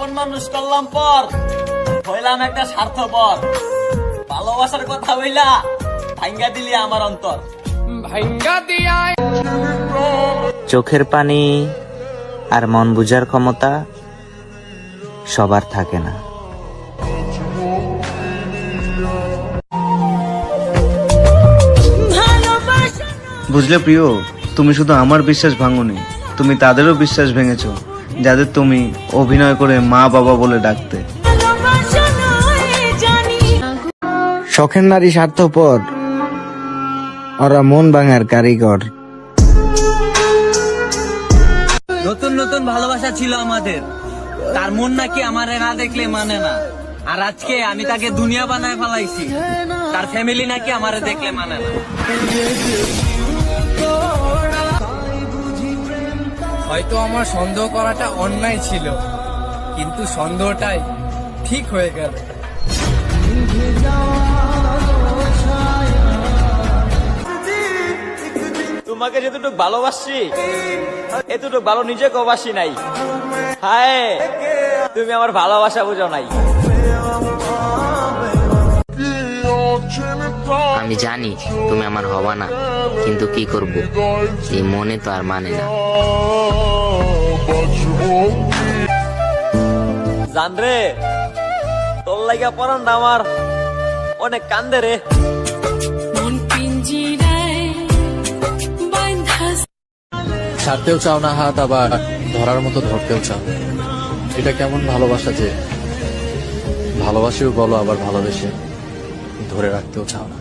আপন মানুষ করলাম পর, হইলাম একটা স্বার্থপর। ভালোবাসার কথা হইলা ভাঙ্গা দিলি আমার অন্তর। চোখের পানি আর মন বুঝার ক্ষমতা সবার থাকে না। বুঝলে প্রিয়, তুমি শুধু আমার বিশ্বাস ভাঙোনি, তুমি তাদেরও বিশ্বাস ভেঙেছো যাদের তুমি অভিনয় করে মা বাবা বলে ডাকতে। শখের নারী স্বার্থপর, ওরা মন ভাঙার কারিগর। নতুন নতুন ভালোবাসা ছিল আমাদের, তার মন নাকি আমারে না দেখলে মানে না। আর আজকে আমি তাকে দুনিয়া বানায় ফেলাইছি, তার ফ্যামিলি নাকি আমারে দেখলে মানে না। হয়তো আমার সন্দেহ করাটা অন্যায় ছিল, কিন্তু সন্দেহটাই ঠিক হয়ে গেল। তোমাকে যতটুকু ভালোবাসি এতটুকু ভালো নিজেকে বাসি নাই। হায়, তুমি আমার ভালোবাসা বুঝো নাই। আমি জানি তুমি আমার হবা না, কিন্তু কি করব, এই মনে তো আর মানে না। জান রে, তোর লাগা পরানটা আমার অনেক কান্দে রে। ছাড়তেও চাও না হাত, আবার ধরার মতো ধরতেও চাও। এটা কেমন ভালোবাসা যে ভালোবাসেও বলো, আবার ভালোবেসে ধরে রাখতেও চাও না।